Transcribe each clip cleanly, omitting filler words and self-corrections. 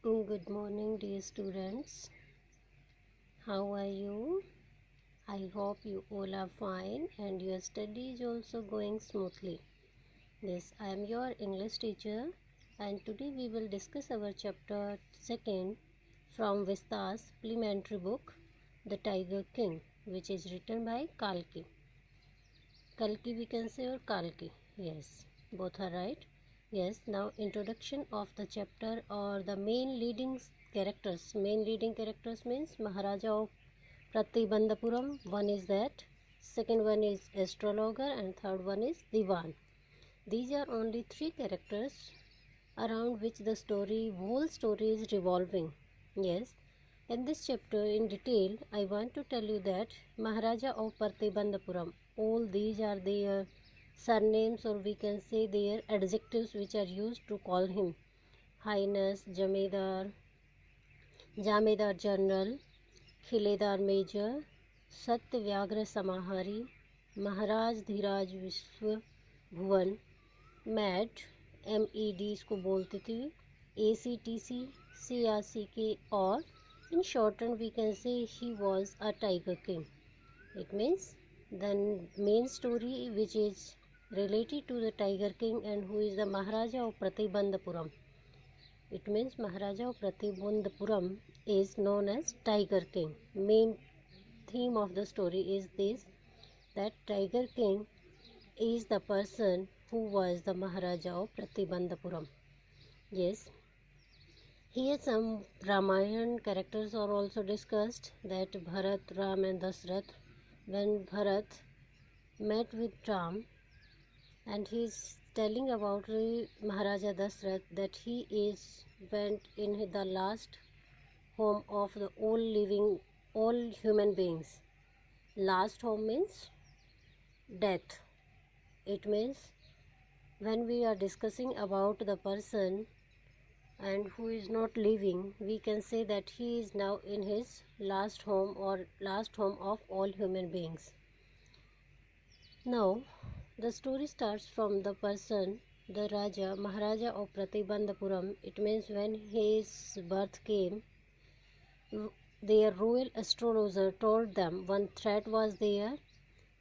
Good morning, dear students. How are you? I hope you all are fine and your study is also going smoothly. Yes, I am your English teacher and today we will discuss our chapter 2 from Vista's supplementary book, The Tiger King, which is written by Kalki. Kalki we can say or Kalki. Yes, both are right. Yes, now introduction of the chapter or the main leading characters. Main leading characters means Maharaja of Pratibandhapuram. One is that. Second one is astrologer and third one is Diwan. These are only three characters around which the whole story is revolving. Yes, in this chapter in detail, I want to tell you that Maharaja of Pratibandhapuram, all these are their surnames or we can say their adjectives which are used to call him. Highness, Jamedar, Jamedar General, Khiledar Major, Satyagraha Samahari, Maharaj Dhiraj Vishwa Bhuvan, mad MED इसको बोलते थे ACTC CRCK और in shortened we can say he was a tiger king. It means the main story which is related to the tiger king and who is the Maharaja of Pratibandhapuram. It means Maharaja of Pratibandhapuram is known as tiger king. Main theme of the story is this, that tiger king is the person who was the Maharaja of Pratibandhapuram. Yes, here some Ramayana characters are also discussed, that Bharat, Ram and Dasrath. When Bharat met with Ram and he is telling about Maharaja Dasrath that he went in the last home of the all human beings. Last home means death. It means when we are discussing about the person and who is not living, we can say that he is now in his last home or last home of all human beings. Now, the story starts from the person, the Raja, Maharaja of Pratibandhapuram. It means when his birth came, their royal astrologer told them one threat was there,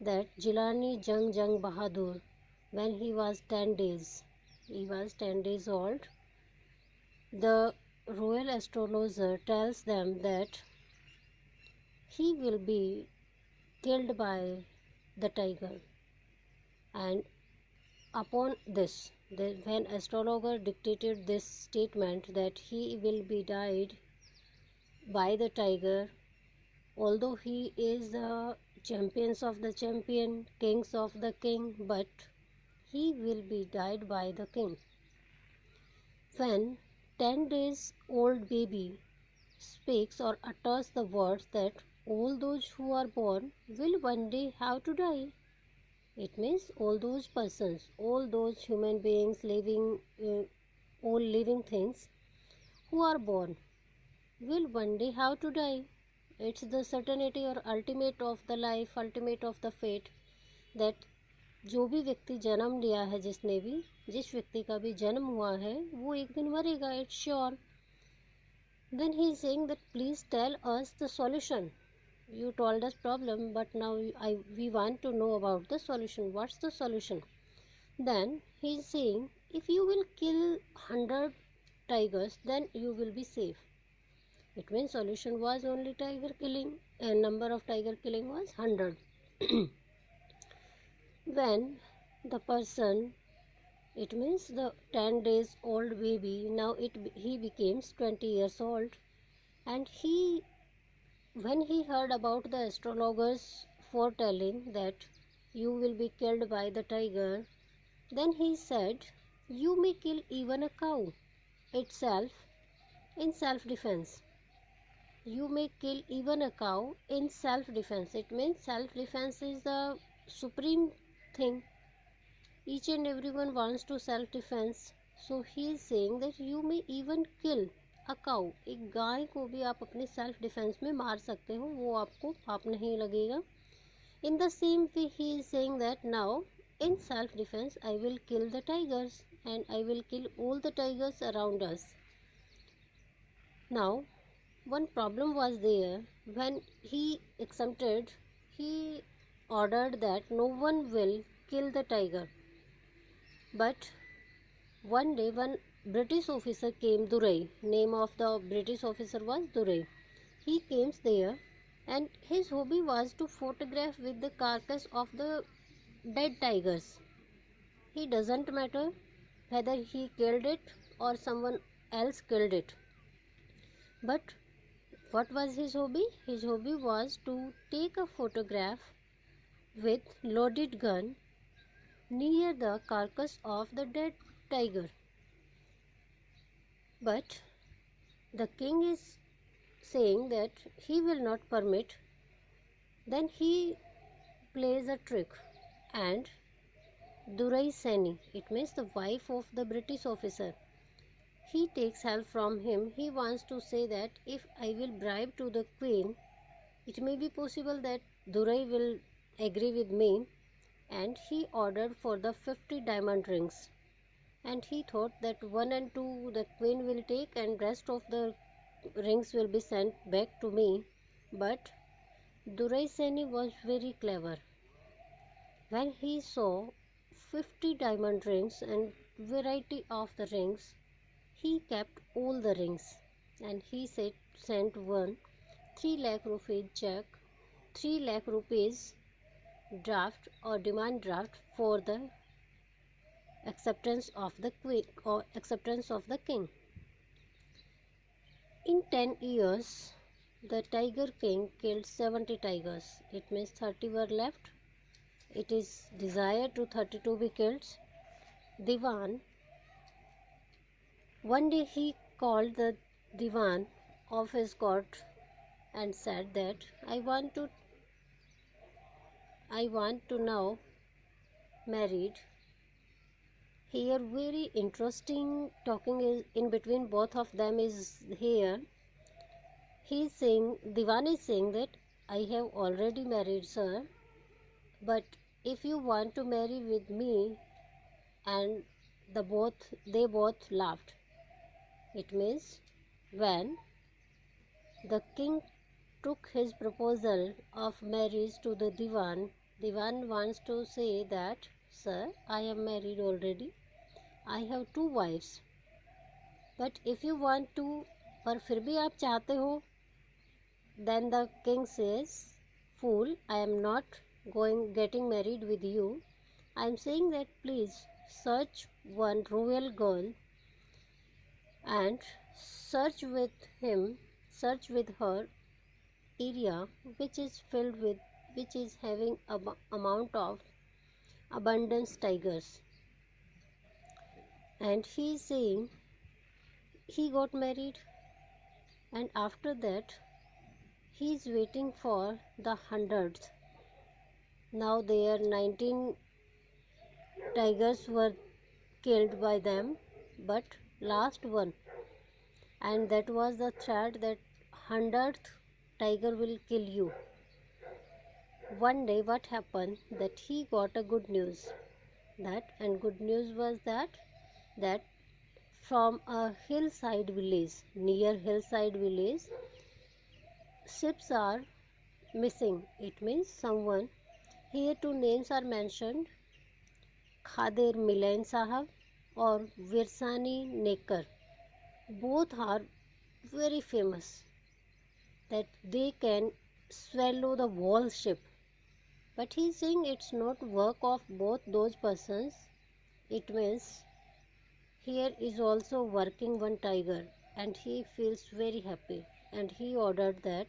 that Jilani Jang Bahadur, when he was 10 days old, the royal astrologer tells them that he will be killed by the tiger. And upon this, when astrologer dictated this statement that he will be died by the tiger, although he is the champions of the champion, kings of the king, but he will be died by the king. When 10 days old baby speaks or utters the words that all those who are born will one day have to die, it means all those persons, all those human beings living, all living things who are born will one day have to die. It's the certainty or ultimate of the life, ultimate of the fate, that जो भी व्यक्ति जन्म लिया है, जिस व्यक्ति का भी जन्म हुआ है, वो एक दिन मरेगा. It's sure. Then he is saying that please tell us the solution. You told us problem, but now we want to know about the solution. What's the solution? Then he is saying, if you will kill 100 tigers, then you will be safe. It means solution was only tiger killing, and number of tiger killing was 100. When the person, it means the 10 days old baby, now he becomes 20 years old, and when he heard about the astrologer's foretelling that you will be killed by the tiger, then he said, you may kill even a cow itself in self-defense. You may kill even a cow in self-defense. It means self-defense is the supreme thing. Each and everyone wants to self-defense. So he is saying that you may even kill a cow. एक गाय को भी आप अपने self-defense में मार सकते हो, वो आपको पाप नहीं लगेगा. In the same way he is saying that now in self-defense I will kill the tigers and I will kill all the tigers around us. Now, one problem was there. When he exempted, he ordered that no one will kill the tiger. But one day, one British officer came, Durai. Name of the British officer was Durai. He came there, and his hobby was to photograph with the carcass of the dead tigers. He doesn't matter whether he killed it or someone else killed it. But what was his hobby? His hobby was to take a photograph with loaded gun near the carcass of the dead tiger. But the king is saying that he will not permit. Then he plays a trick, and Durai Seni, it means the wife of the British officer, he takes help from him. He wants to say that if I will bribe to the queen, it may be possible that Durai will agree with me, and he ordered for the 50 diamond rings. And he thought that 1 and 2 the queen will take and rest of the rings will be sent back to me. But Durai Seni was very clever. When he saw 50 diamond rings and variety of the rings, he kept all the rings, and he sent one 3 lakh rupees check, 3 lakh rupees draft or demand draft for the acceptance of the queen or acceptance of the king. In 10 years, the Tiger King killed 70 tigers. It means 30 were left. It is desired to 32 be killed. Diwan, one day he called the Diwan of his court and said that I want to now married. Here very interesting talking is in between both of them is here. He is saying, Diwan is saying that I have already married, sir, but if you want to marry with me, and they both laughed. It means when the king took his proposal of marriage to the Diwan, Diwan wants to say that, sir, I am married already. I have 2 wives. But if you want to, पर फिर भी आप चाहते हो, then the king says, fool, I am not getting married with you. I am saying that please search one royal girl and search with her area which is having amount of abundance tigers. And he is saying he got married, and after that he is waiting for the 100th. Now there 19 tigers were killed by them, but last one, and that was the threat that 100th tiger will kill you. One day what happened that he got a good news, good news was that from a hillside village, near hillside village, ships are missing. It means someone, here 2 names are mentioned, Khader Milain Sahab or Virsani Nekar. Both are very famous that they can swallow the whole ship. But he is saying it's not work of both those persons. It means here is also working one tiger, and he feels very happy, and he ordered that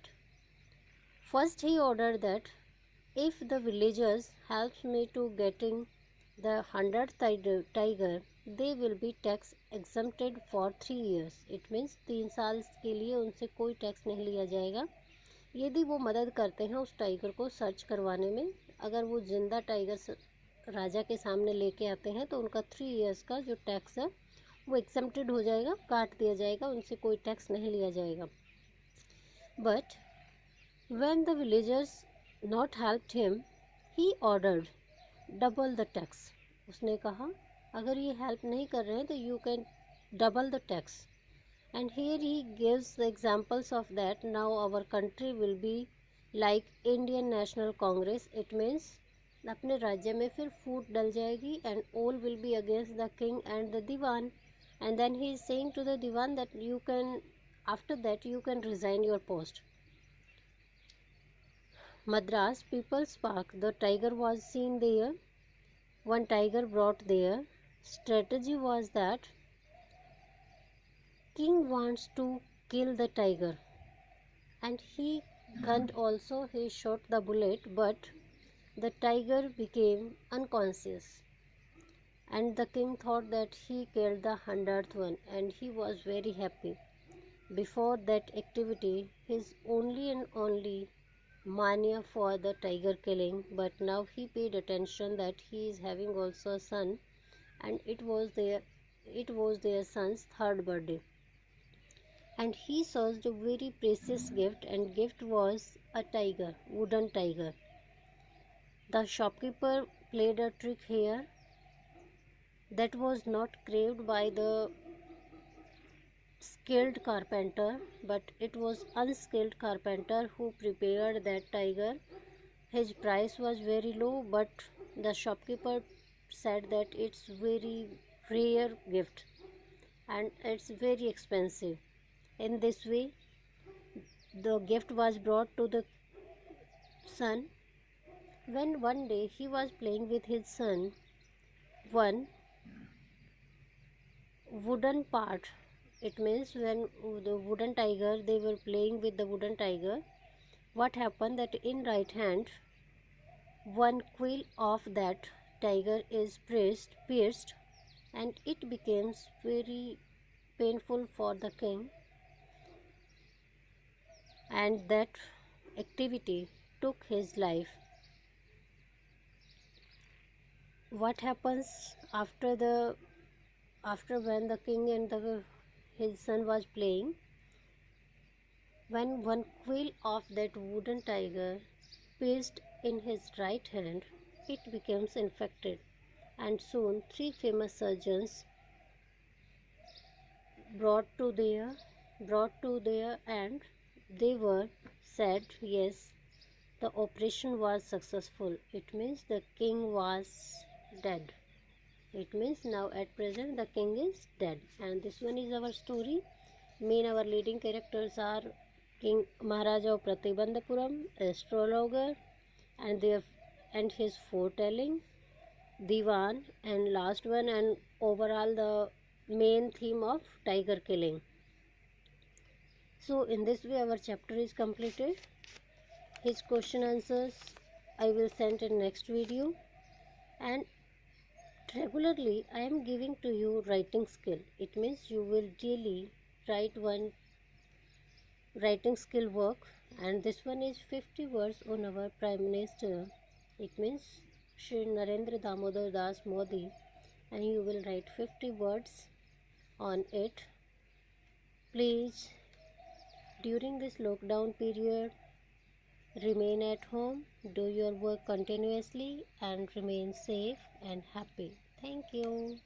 if the villagers helps me to getting the 100th tiger, they will be tax exempted for 3 years. It means 3 साल के लिए उनसे कोई tax नहीं लिया जाएगा यदि वो मदद करते हैं उस टाइगर को सर्च करवाने में. अगर वो जिंदा टाइगर राजा के सामने लेके आते हैं तो उनका 3 इयर्स का जो टैक्स है वो एक्सेम्प्टेड हो जाएगा, काट दिया जाएगा, उनसे कोई टैक्स नहीं लिया जाएगा. But when the villagers not helped him, he ordered double the tax. उसने कहा अगर ये हेल्प नहीं कर रहे हैं तो you can double the tax. And here he gives the examples of that. Now our country will be like Indian National Congress. It means अपने राज्य में फिर फूट डल जाएगी and all will be against the king and the diwan. And then he is saying to the diwan that you can, after that you can resign your post. Madras People's Park, the tiger was seen there. One tiger brought there. Strategy was that king wants to kill the tiger, and he gunned also. He shot the bullet, but the tiger became unconscious, and the king thought that he killed the 100th one, and he was very happy. Before that activity, his only and only mania for the tiger killing, but now he paid attention that he is having also a son, and it was their son's third birthday, and he searched a very precious gift, and gift was a tiger, wooden tiger. The shopkeeper played a trick here that was not craved by the skilled carpenter, but it was unskilled carpenter who prepared that tiger. His price was very low, but the shopkeeper said that it's very rare gift and it's very expensive. In this way, the gift was brought to the son. When one day he was playing with his son, one wooden part, it means when the wooden tiger, they were playing with the wooden tiger, what happened that in right hand one quill of that tiger is pierced, and it becomes very painful for the king, and that activity took his life. What happens after when the king and his son was playing, when one quill of that wooden tiger pierced in his right hand, it becomes infected, and soon three famous surgeons brought to there, and they were said yes, the operation was successful. It means the king was dead. It means now at present the king is dead. And this one is our story. Our leading characters are King Maharaja of Pratibandhapuram, astrologer, and his foretelling, Diwan, and last one, and overall the main theme of tiger killing. So in this way our chapter is completed. His question answers I will send in next video, and regularly I am giving to you writing skill. It means you will daily write one writing skill work, and this one is 50 words on our Prime Minister. It means Shri Narendra Damodar Das Modi, and you will write 50 words on it. Please, during this lockdown period, remain at home, do your work continuously, and remain safe and happy. Thank you.